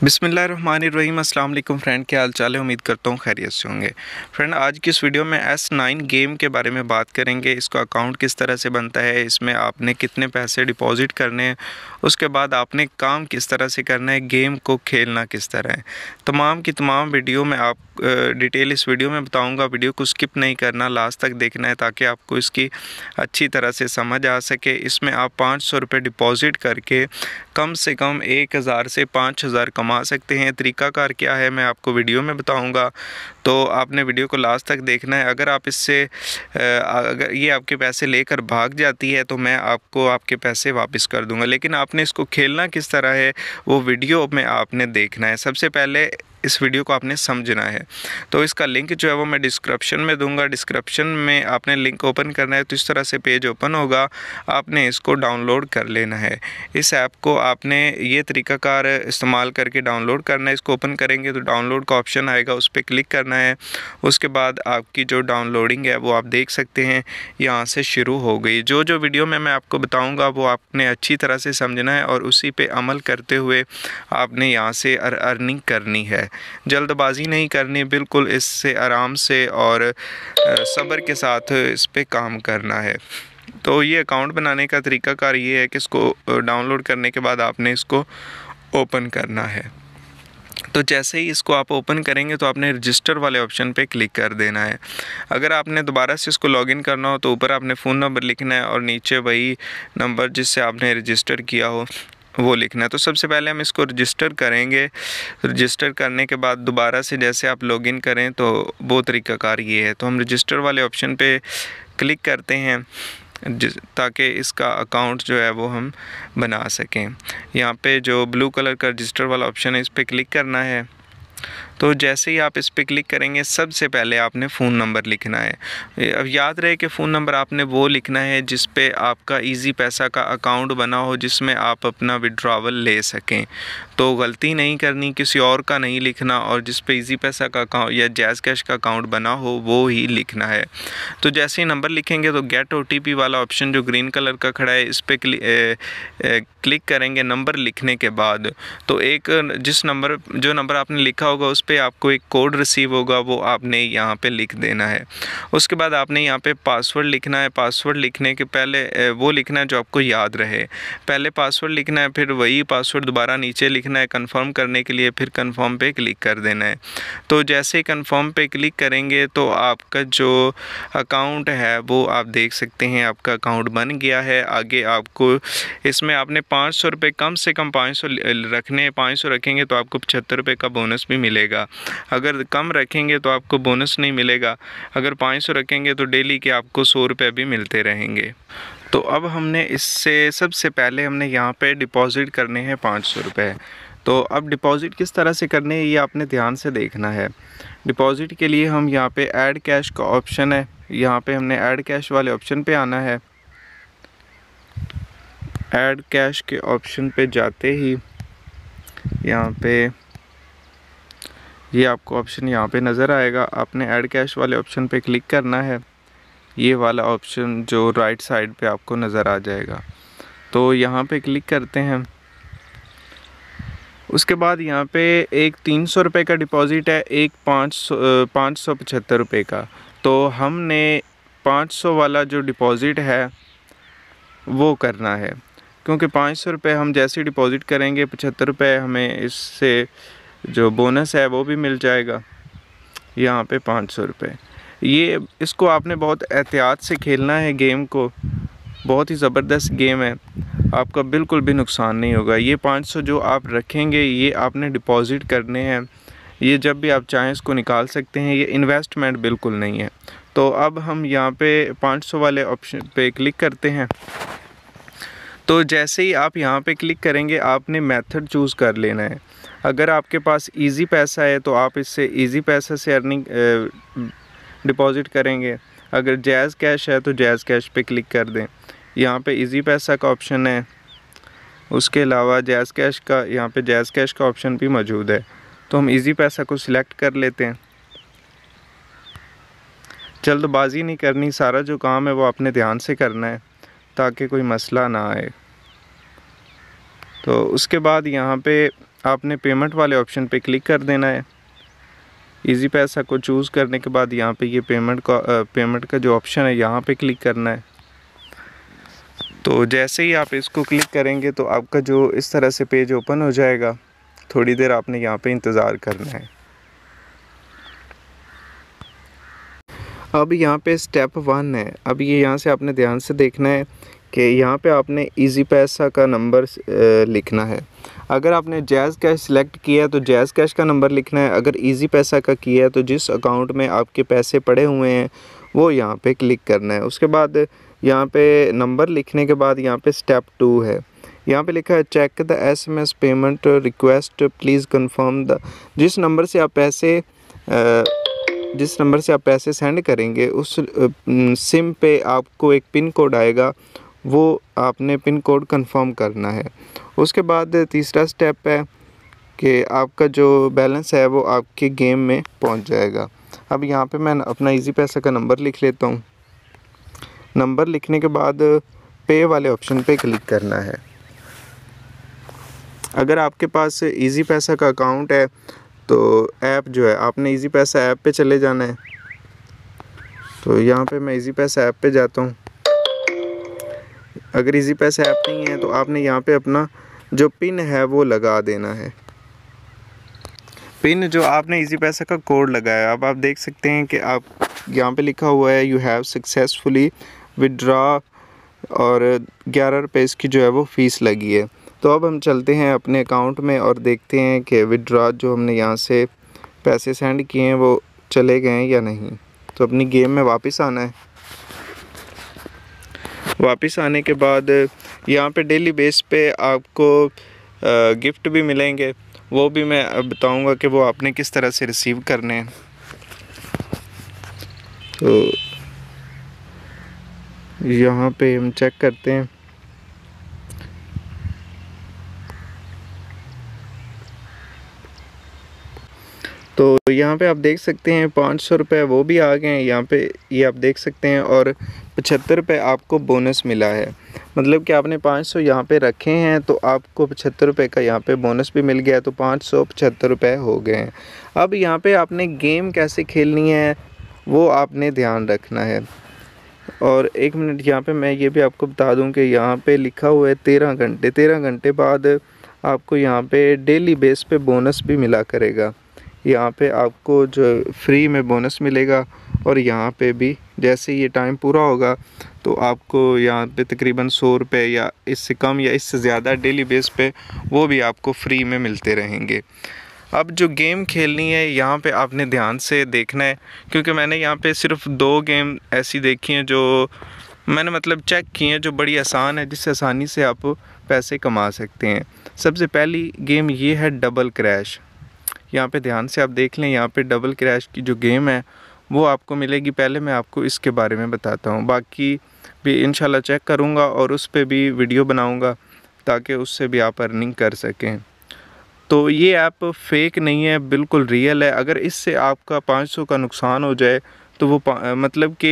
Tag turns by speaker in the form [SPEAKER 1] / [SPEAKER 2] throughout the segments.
[SPEAKER 1] बिस्मिल्लाहिर्रहमानिर्रहीम। अस्सलाम वालेकुम फ्रेंड, क्या हाल चाल है? उम्मीद करता हूँ खैरियत से होंगे। फ्रेंड, आज की इस वीडियो में S9 गेम के बारे में बात करेंगे। इसका अकाउंट किस तरह से बनता है, इसमें आपने कितने पैसे डिपॉजिट करने हैं, उसके बाद आपने काम किस तरह से करना है, गेम को खेलना किस तरह है, तमाम की तमाम वीडियो में आप डिटेल इस वीडियो में बताऊँगा। वीडियो को स्किप नहीं करना, लास्ट तक देखना है ताकि आपको इसकी अच्छी तरह से समझ आ सके। इसमें आप 500 रुपये डिपॉजिट करके कम से कम 1000 से 5000 कमा सकते हैं। तरीकाकार क्या है मैं आपको वीडियो में बताऊंगा, तो आपने वीडियो को लास्ट तक देखना है। अगर आप इससे अगर ये आपके पैसे लेकर भाग जाती है तो मैं आपको आपके पैसे वापस कर दूंगा, लेकिन आपने इसको खेलना किस तरह है वो वीडियो में आपने देखना है। सबसे पहले इस वीडियो को आपने समझना है, तो इसका लिंक जो है वो मैं डिस्क्रिप्शन में दूंगा। डिस्क्रिप्शन में आपने लिंक ओपन करना है तो इस तरह से पेज ओपन होगा, आपने इसको डाउनलोड कर लेना है। इस ऐप को आपने ये तरीकाकार इस्तेमाल करके डाउनलोड करना है। इसको ओपन करेंगे तो डाउनलोड का ऑप्शन आएगा, उस पर क्लिक करना है। उसके बाद आपकी जो डाउनलोडिंग है वो आप देख सकते हैं यहाँ से शुरू हो गई। जो जो वीडियो में मैं आपको बताऊँगा वो आपने अच्छी तरह से समझना है और उसी पर अमल करते हुए आपने यहाँ से अर्निंग करनी है। जल्दबाजी नहीं करनी, बिल्कुल इससे आराम से और सब्र के साथ इस पे काम करना है। तो ये अकाउंट बनाने का तरीकाकार ये है कि इसको डाउनलोड करने के बाद आपने इसको ओपन करना है। तो जैसे ही इसको आप ओपन करेंगे तो आपने रजिस्टर वाले ऑप्शन पे क्लिक कर देना है। अगर आपने दोबारा से इसको लॉगिन करना हो तो ऊपर आपने फ़ोन नंबर लिखना है और नीचे वही नंबर जिससे आपने रजिस्टर किया हो वो लिखना है। तो सबसे पहले हम इसको रजिस्टर करेंगे। रजिस्टर करने के बाद दोबारा से जैसे आप लॉगिन करें तो वो तरीकाकार ये है। तो हम रजिस्टर वाले ऑप्शन पे क्लिक करते हैं ताकि इसका अकाउंट जो है वो हम बना सकें। यहाँ पे जो ब्लू कलर का रजिस्टर वाला ऑप्शन है इस पर क्लिक करना है। तो जैसे ही आप इस पर क्लिक करेंगे सबसे पहले आपने फ़ोन नंबर लिखना है। अब याद रहे कि फ़ोन नंबर आपने वो लिखना है जिस पे आपका इजी पैसा का अकाउंट बना हो, जिसमें आप अपना विड्रॉवल ले सकें। तो गलती नहीं करनी, किसी और का नहीं लिखना, और जिस पे इजी पैसा का अकाउंट या जैज़ कैश का अकाउंट बना हो वो ही लिखना है। तो जैसे ही नंबर लिखेंगे तो गेट OTP वाला ऑप्शन जो ग्रीन कलर का खड़ा है इस पर क्लिक करेंगे। नंबर लिखने के बाद तो एक जो नंबर आपने लिखा होगा उस पे आपको एक कोड रिसीव होगा, वो आपने यहाँ पे लिख देना है। उसके बाद आपने यहाँ पे पासवर्ड लिखना है। पासवर्ड लिखने के पहले वो लिखना है जो आपको याद रहे। पहले पासवर्ड लिखना है, फिर वही पासवर्ड दोबारा नीचे लिखना है कंफर्म करने के लिए, फिर कंफर्म पे क्लिक कर देना है। तो जैसे ही कंफर्म पे क्लिक करेंगे तो आपका जो अकाउंट है वो आप देख सकते हैं आपका अकाउंट बन गया है। आगे आपको इसमें आपने 500 रुपये कम से कम 500 रखने हैं। 500 रखेंगे तो आपको 75 रुपये का बोनस भी मिलेगा। अगर कम रखेंगे तो आपको बोनस नहीं मिलेगा। अगर 500 रखेंगे तो डेली के आपको 100 रुपये भी मिलते रहेंगे। तो अब हमने इससे सबसे पहले हमने यहाँ पे डिपॉज़िट करने हैं 500 रुपये। तो अब डिपॉज़िट किस तरह से करने हैं ये आपने ध्यान से देखना है। डिपॉज़िट के लिए हम यहाँ पे ऐड कैश का ऑप्शन है, यहाँ पे हमने ऐड कैश वाले ऑप्शन पे आना है। ऐड कैश के ऑप्शन पे जाते ही यहाँ पे ये आपको ऑप्शन यहाँ पे नज़र आएगा। आपने ऐड कैश वाले ऑप्शन पे क्लिक करना है। ये वाला ऑप्शन जो राइट साइड पे आपको नज़र आ जाएगा, तो यहाँ पे क्लिक करते हैं। उसके बाद यहाँ पे एक 300 रुपये का डिपॉज़िट है, एक 575 रुपये का। तो हमने 500 वाला जो डिपॉज़िट है वो करना है, क्योंकि 500 रुपये हम जैसे डिपॉज़िट करेंगे 75 रुपये हमें इससे जो बोनस है वो भी मिल जाएगा। यहाँ पे 500 रुपये, ये इसको आपने बहुत एहतियात से खेलना है। गेम को बहुत ही ज़बरदस्त गेम है, आपका बिल्कुल भी नुकसान नहीं होगा। ये 500 जो आप रखेंगे ये आपने डिपॉज़िट करने हैं, ये जब भी आप चाहें इसको निकाल सकते हैं, ये इन्वेस्टमेंट बिल्कुल नहीं है। तो अब हम यहाँ पे 500 वाले ऑप्शन पे क्लिक करते हैं। तो जैसे ही आप यहाँ पे क्लिक करेंगे आपने मेथड चूज़ कर लेना है। अगर आपके पास इजी पैसा है तो आप इससे इजी पैसा से अर्निंग डिपॉज़िट करेंगे। अगर जैज़ कैश है तो जैज़ कैश पे क्लिक कर दें। यहाँ पे इजी पैसा का ऑप्शन है, उसके अलावा जैज़ कैश का यहाँ पे जैज़ कैश का ऑप्शन भी मौजूद है। तो हम इजी पैसा को सिलेक्ट कर लेते हैं। जल्दबाजी नहीं करनी, सारा जो काम है वो आपने ध्यान से करना है ताकि कोई मसला ना आए। तो उसके बाद यहाँ पे आपने पेमेंट वाले ऑप्शन पे क्लिक कर देना है। इजी पैसा को चूज़ करने के बाद यहाँ पे ये पेमेंट का जो ऑप्शन है यहाँ पे क्लिक करना है। तो जैसे ही आप इसको क्लिक करेंगे तो आपका जो इस तरह से पेज ओपन हो जाएगा। थोड़ी देर आपने यहाँ पे इंतज़ार करना है। अब यहाँ पे स्टेप 1 है। अब ये यहाँ से आपने ध्यान से देखना है कि यहाँ पे आपने इजी पैसा का नंबर लिखना है। अगर आपने जैज़ कैश सिलेक्ट किया है तो जैज़ कैश का नंबर लिखना है। अगर इजी पैसा का किया है तो जिस अकाउंट में आपके पैसे पड़े हुए हैं वो यहाँ पे क्लिक करना है। उसके बाद यहाँ पे नंबर लिखने के बाद यहाँ पे स्टेप 2 है। यहाँ पे लिखा है check the SMS payment request please confirm the. जिस नंबर से आप पैसे सेंड करेंगे उस सिम पे आपको एक पिन कोड आएगा, वो आपने पिन कोड कंफर्म करना है। उसके बाद तीसरा स्टेप है कि आपका जो बैलेंस है वो आपके गेम में पहुंच जाएगा। अब यहाँ पे मैं अपना इजी पैसा का नंबर लिख लेता हूँ। नंबर लिखने के बाद पे वाले ऑप्शन पे क्लिक करना है। अगर आपके पास इजी पैसा का अकाउंट है तो ऐप जो है आपने इजी पैसा ऐप पे चले जाना है। तो यहाँ पे मैं इजी पैसा ऐप पे जाता हूँ। अगर इजी पैसा ऐप नहीं है तो आपने यहाँ पे अपना जो पिन है वो लगा देना है। पिन जो आपने इजी पैसा का कोड लगाया, अब आप देख सकते हैं कि आप यहाँ पे लिखा हुआ है यू हैव सक्सेसफुली विड्रॉ और 11 रुपये इसकी जो है वो फ़ीस लगी है। तो अब हम चलते हैं अपने अकाउंट में और देखते हैं कि विड्रॉ जो हमने यहाँ से पैसे सेंड किए हैं वो चले गए हैं या नहीं। तो अपनी गेम में वापस आना है। वापस आने के बाद यहाँ पे डेली बेस पे आपको गिफ्ट भी मिलेंगे, वो भी मैं बताऊँगा कि वो आपने किस तरह से रिसीव करने हैं। तो यहाँ पे हम चेक करते हैं। तो यहाँ पे आप देख सकते हैं 500 रुपये वो भी आ गए हैं यहाँ पे, ये आप देख सकते हैं। और 75 रुपये आपको बोनस मिला है। मतलब कि आपने 500 यहाँ पे रखे हैं तो आपको 75 रुपये का यहाँ पे बोनस भी मिल गया, तो 575 रुपये हो गए हैं। अब यहाँ पे आपने गेम कैसे खेलनी है वो आपने ध्यान रखना है। और एक मिनट, यहाँ पे मैं ये भी आपको बता दूं कि यहाँ पे लिखा हुआ है 13 घंटे। 13 घंटे बाद आपको यहाँ पे डेली बेस पे बोनस भी मिला करेगा। यहाँ पे आपको जो फ्री में बोनस मिलेगा और यहाँ पे भी जैसे ये टाइम पूरा होगा तो आपको यहाँ पे तकरीबन 100 रुपये या इससे कम या इससे ज़्यादा डेली बेस पे वो भी आपको फ्री में मिलते रहेंगे। अब जो गेम खेलनी है यहाँ पे आपने ध्यान से देखना है, क्योंकि मैंने यहाँ पे सिर्फ 2 गेम ऐसी देखी हैं जो मैंने मतलब चेक की हैं जो बड़ी आसान है, जिससे आसानी से आप पैसे कमा सकते हैं। सबसे पहली गेम ये है डबल क्रैश। यहाँ पे ध्यान से आप देख लें, यहाँ पे डबल क्रैश की जो गेम है वो आपको मिलेगी। पहले मैं आपको इसके बारे में बताता हूँ, बाकी भी इंशाल्लाह चेक करूँगा और उस पर भी वीडियो बनाऊँगा ताकि उससे भी आप अर्निंग कर सकें। तो ये ऐप फेक नहीं है, बिल्कुल रियल है। अगर इससे आपका 500 का नुकसान हो जाए तो वो मतलब कि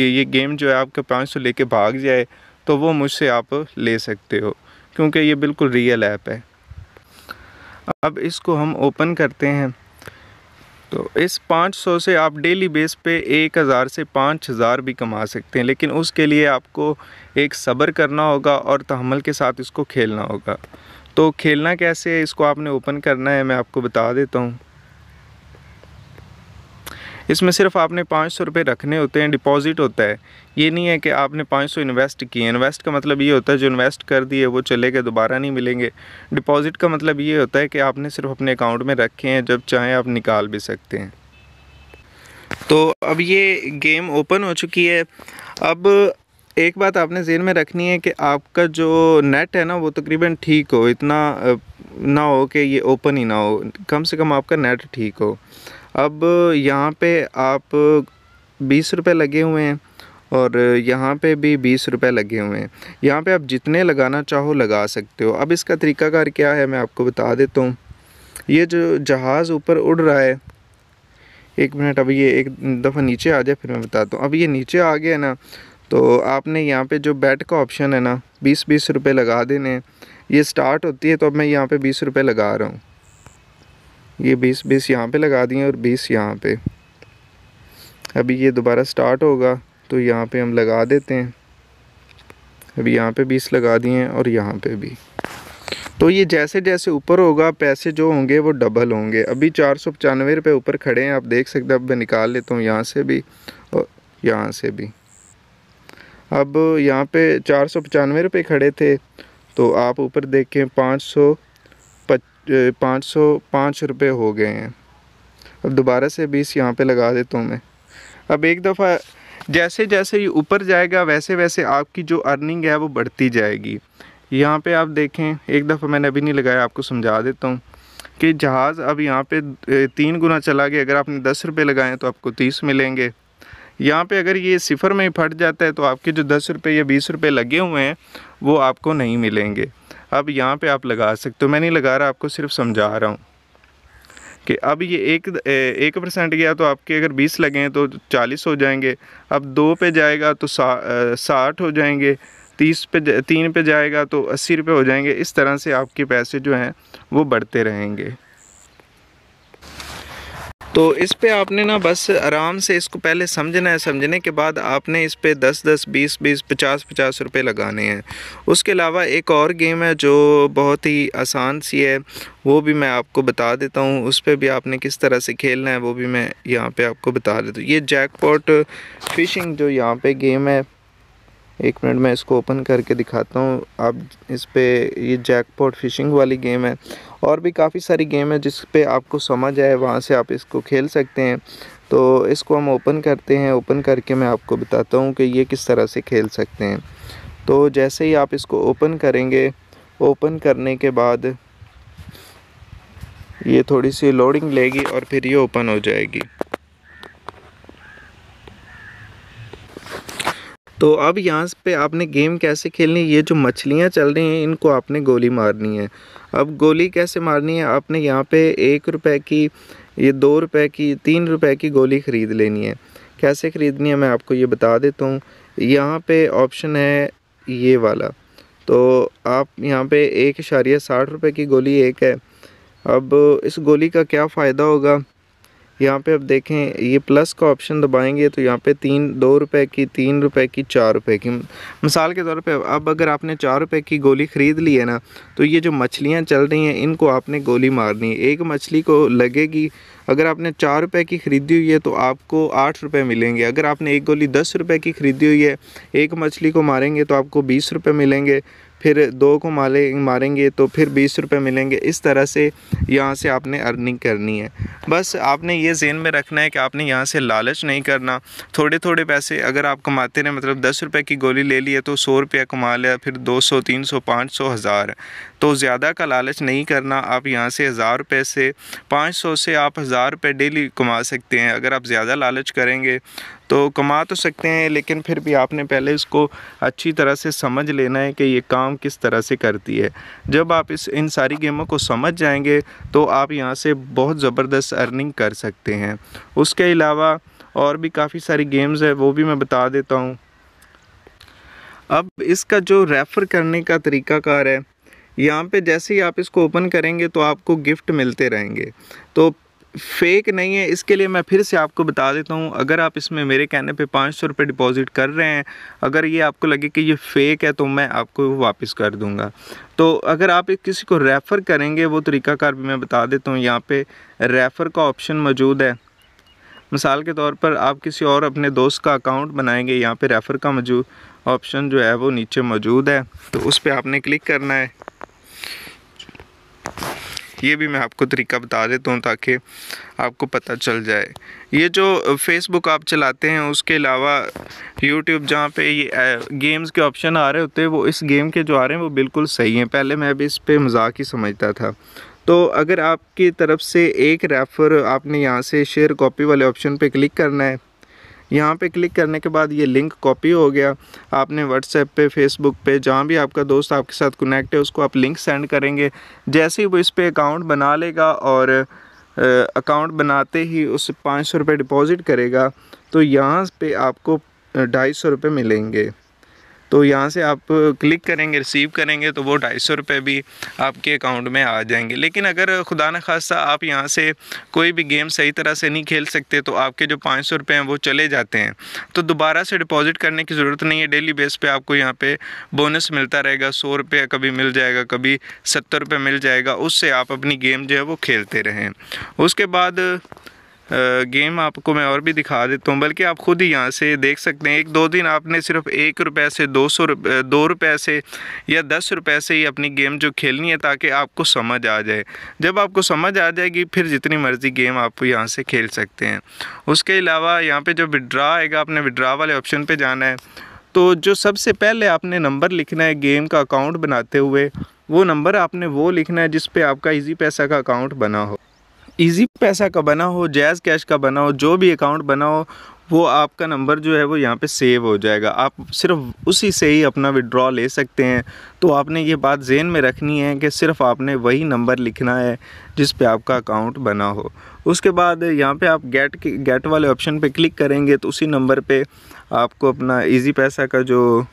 [SPEAKER 1] ये गेम जो है आपका 500 लेके भाग जाए तो वो मुझसे आप ले सकते हो, क्योंकि ये बिल्कुल रियल ऐप है। अब इसको हम ओपन करते हैं। तो इस 500 से आप डेली बेस पे 1000 से 5000 भी कमा सकते हैं, लेकिन उसके लिए आपको एक सब्र करना होगा और तहम्मुल के साथ इसको खेलना होगा। तो खेलना कैसे है, इसको आपने ओपन करना है, मैं आपको बता देता हूँ। इसमें सिर्फ आपने 500 रुपये रखने होते हैं, डिपॉज़िट होता है। ये नहीं है कि आपने 500 इन्वेस्ट किए। इन्वेस्ट का मतलब ये होता है जो इन्वेस्ट कर दिए वो चले गए, दोबारा नहीं मिलेंगे। डिपॉज़िट का मतलब ये होता है कि आपने सिर्फ अपने अकाउंट में रखे हैं, जब चाहें आप निकाल भी सकते हैं। तो अब ये गेम ओपन हो चुकी है। अब एक बात आपने ज़हन में रखनी है कि आपका जो नेट है ना वो तकरीबन ठीक हो, इतना ना हो कि ये ओपन ही ना हो, कम से कम आपका नेट ठीक हो। अब यहाँ पे आप 20 रुपये लगे हुए हैं और यहाँ पे भी 20 रुपये लगे हुए हैं। यहाँ पे आप जितने लगाना चाहो लगा सकते हो। अब इसका तरीकाकार क्या है मैं आपको बता देता हूँ। ये जो जहाज़ ऊपर उड़ रहा है, एक मिनट, अब ये एक दफ़ा नीचे आ जाए फिर मैं बताता हूँ। अब ये नीचे आ गया ना, तो आपने यहाँ पे जो बैट का ऑप्शन है ना 20-20 रुपये लगा देने। ये स्टार्ट होती है तो अब मैं यहाँ पे 20 रुपये लगा रहा हूँ। ये 20 यहाँ पे लगा दिए और 20 यहाँ पे। अभी ये दोबारा स्टार्ट होगा तो यहाँ पे हम लगा देते हैं। अभी यहाँ पे 20 लगा दिए हैं और यहाँ पे भी। तो ये जैसे जैसे ऊपर होगा पैसे जो होंगे वो डबल होंगे। अभी 495 रुपये ऊपर खड़े हैं, आप देख सकते हैं। अब मैं निकाल लेता हूँ यहाँ से भी और यहाँ से भी। अब यहाँ पे 495 रुपये खड़े थे तो आप ऊपर देखें 505 रुपये हो गए हैं। अब दोबारा से 20 यहाँ पे लगा देता हूँ मैं। अब एक दफ़ा जैसे जैसे ये ऊपर जाएगा वैसे वैसे आपकी जो अर्निंग है वो बढ़ती जाएगी। यहाँ पे आप देखें, एक दफ़ा मैंने अभी नहीं लगाया, आपको समझा देता हूँ कि जहाज़ अब यहाँ पे 3 गुना चला गया। अगर आपने 10 रुपये लगाए तो आपको 30 मिलेंगे। यहाँ पे अगर ये सिफर में ही फट जाता है तो आपके जो 10 रुपये या 20 रुपये लगे हुए हैं वो आपको नहीं मिलेंगे। अब यहाँ पे आप लगा सकते हो, मैं नहीं लगा रहा, आपको सिर्फ समझा रहा हूँ कि अब ये 1% गया तो आपके अगर 20 लगे हैं तो 40 हो जाएंगे। अब 2 पे जाएगा तो 60 हो जाएंगे। 3 पे जाएगा तो 80 रुपये हो जाएंगे। इस तरह से आपके पैसे जो हैं वो बढ़ते रहेंगे। तो इस पे आपने ना बस आराम से इसको पहले समझना है। समझने के बाद आपने इस पे 10-10, 20-20, 50-50 रुपये लगाने हैं। उसके अलावा एक और गेम है जो बहुत ही आसान सी है, वो भी मैं आपको बता देता हूँ। उस पे भी आपने किस तरह से खेलना है वो भी मैं यहाँ पे आपको बता देता हूँ। ये जैकपॉट फिशिंग जो यहाँ पे गेम है, 1 मिनट मैं इसको ओपन करके दिखाता हूँ। आप इस पे ये जैकपॉट फिशिंग वाली गेम है। और भी काफ़ी सारी गेम है जिस पे आपको समझ आए वहाँ से आप इसको खेल सकते हैं। तो इसको हम ओपन करते हैं। ओपन करके मैं आपको बताता हूँ कि ये किस तरह से खेल सकते हैं। तो जैसे ही आप इसको ओपन करेंगे, ओपन करने के बाद ये थोड़ी सी लोडिंग लेगी और फिर ये ओपन हो जाएगी। तो अब यहाँ पे आपने गेम कैसे खेलनी है, ये जो मछलियाँ चल रही हैं इनको आपने गोली मारनी है। अब गोली कैसे मारनी है, आपने यहाँ पे 1 रुपये की, ये 2 रुपये की, 3 रुपये की गोली ख़रीद लेनी है। कैसे ख़रीदनी है मैं आपको ये बता देता हूँ। यहाँ पे ऑप्शन है ये वाला, तो आप यहाँ पे 1.60 रुपये की गोली एक है। अब इस गोली का क्या फ़ायदा होगा, यहाँ पे अब देखें ये प्लस का ऑप्शन दबाएंगे तो यहाँ पे 2 रुपये की, 3 रुपये की, 4 रुपये की, मिसाल के तौर पे अब अगर आपने 4 रुपये की गोली ख़रीद ली है ना, तो ये जो मछलियाँ चल रही हैं इनको आपने गोली मारनी है। एक मछली को लगेगी, अगर आपने 4 रुपये की ख़रीदी हुई है तो आपको 8 रुपये मिलेंगे। अगर आपने एक गोली 10 रुपये की ख़रीदी हुई है, एक मछली को मारेंगे तो आपको 20 रुपये मिलेंगे। फिर 2 को मारेंगे तो फिर 20 रुपये मिलेंगे। इस तरह से यहाँ से आपने अर्निंग करनी है। बस आपने ये ज़हन में रखना है कि आपने यहाँ से लालच नहीं करना। थोड़े थोड़े पैसे अगर आप कमाते रहें, मतलब 10 रुपये की गोली ले ली है तो 100 रुपया कमा लिया, फिर 200, 300, 500, 1000, तो ज़्यादा का लालच नहीं करना। आप यहाँ से 1000 रुपये से 500 से आप 1000 रुपये डेली कमा सकते हैं। अगर आप ज़्यादा लालच करेंगे तो कमा तो सकते हैं, लेकिन फिर भी आपने पहले इसको अच्छी तरह से समझ लेना है कि ये काम किस तरह से करती है। जब आप इन सारी गेमों को समझ जाएंगे तो आप यहाँ से बहुत ज़बरदस्त अर्निंग कर सकते हैं। उसके अलावा और भी काफ़ी सारी गेम्स है, वो भी मैं बता देता हूँ। अब इसका जो रेफ़र करने का तरीक़ाकार है, यहाँ पे जैसे ही आप इसको ओपन करेंगे तो आपको गिफ्ट मिलते रहेंगे। तो फेक नहीं है, इसके लिए मैं फिर से आपको बता देता हूँ। अगर आप इसमें मेरे कहने पे 500 रुपये डिपॉज़िट कर रहे हैं, अगर ये आपको लगे कि ये फ़ेक है तो मैं आपको वापस कर दूँगा। तो अगर आप किसी को रेफ़र करेंगे, वो तरीक़ाकार भी मैं बता देता हूँ। यहाँ पे रेफ़र का ऑप्शन मौजूद है। मिसाल के तौर पर आप किसी और अपने दोस्त का अकाउंट बनाएंगे, यहाँ पे रेफ़र का ऑप्शन जो है वो नीचे मौजूद है, तो उस पर आपने क्लिक करना है। ये भी मैं आपको तरीका बता देता हूँ ताकि आपको पता चल जाए। ये जो फेसबुक आप चलाते हैं, उसके अलावा यूट्यूब जहाँ पे ये गेम्स के ऑप्शन आ रहे होते हैं, वो इस गेम के जो आ रहे हैं वो बिल्कुल सही हैं। पहले मैं भी इस पे मजाक ही समझता था। तो अगर आपकी तरफ से एक रेफ़र, आपने यहाँ से शेयर कॉपी वाले ऑप्शन पे क्लिक करना है। यहाँ पे क्लिक करने के बाद ये लिंक कॉपी हो गया। आपने व्हाट्सएप पे, फेसबुक पे, जहाँ भी आपका दोस्त आपके साथ कनेक्ट है उसको आप लिंक सेंड करेंगे। जैसे ही वो इस पे अकाउंट बना लेगा और अकाउंट बनाते ही उस 500 रुपये डिपॉज़िट करेगा तो यहाँ पे आपको 250 रुपये मिलेंगे। तो यहाँ से आप क्लिक करेंगे, रिसीव करेंगे तो वो 250 रुपये भी आपके अकाउंट में आ जाएंगे। लेकिन अगर खुदा न खास्ता आप यहाँ से कोई भी गेम सही तरह से नहीं खेल सकते तो आपके जो 500 रुपये हैं वो चले जाते हैं, तो दोबारा से डिपॉजिट करने की ज़रूरत नहीं है। डेली बेस पे आपको यहाँ पे बोनस मिलता रहेगा, 100 रुपये कभी मिल जाएगा, कभी 70 रुपये मिल जाएगा, उससे आप अपनी गेम जो है वो खेलते रहें। उसके बाद गेम आपको मैं और भी दिखा देता हूँ, बल्कि आप ख़ुद ही यहाँ से देख सकते हैं। 1-2 दिन आपने सिर्फ 1 रुपये से 2 रुपये से या 10 रुपये से ही अपनी गेम जो खेलनी है, ताकि आपको समझ आ जाए। जब आपको समझ आ जाएगी फिर जितनी मर्ज़ी गेम आप यहाँ से खेल सकते हैं। उसके अलावा यहाँ पे जो विड्रा आएगा, आपने विड्रा वाले ऑप्शन पे जाना है। तो जो सबसे पहले आपने नंबर लिखना है गेम का अकाउंट बनाते हुए, वो नंबर आपने वो लिखना है जिस पे आपका ईजी पैसा का अकाउंट बना हो। ईजी पैसा का बना हो, जैज़ कैश का बना हो, जो भी अकाउंट बना हो, वो आपका नंबर जो है वो यहाँ पे सेव हो जाएगा। आप सिर्फ उसी से ही अपना विड्रॉ ले सकते हैं। तो आपने ये बात ज़हन में रखनी है कि सिर्फ आपने वही नंबर लिखना है जिस पे आपका अकाउंट बना हो। उसके बाद यहाँ पे आप गेट वाले ऑप्शन पे क्लिक करेंगे तो उसी नंबर पे आपको अपना ईजी पैसा का जो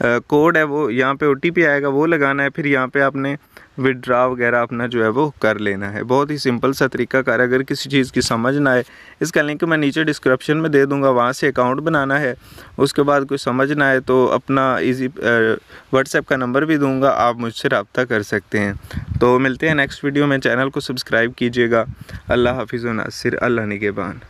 [SPEAKER 1] कोड है वो यहाँ पे OTP आएगा, वो लगाना है। फिर यहाँ पे आपने विड्रा वगैरह अपना जो है वो कर लेना है। बहुत ही सिंपल सा तरीका कार। अगर किसी चीज़ की समझ ना आए, इसका लिंक मैं नीचे डिस्क्रिप्शन में दे दूंगा, वहाँ से अकाउंट बनाना है। उसके बाद कोई समझ ना आए तो अपना व्हाट्सएप का नंबर भी दूंगा, आप मुझसे रब्ता कर सकते हैं। तो मिलते हैं नेक्स्ट वीडियो में। चैनल को सब्सक्राइब कीजिएगा। अल्लाह हाफिज़ व नासिर, अल्लाह निगहबान।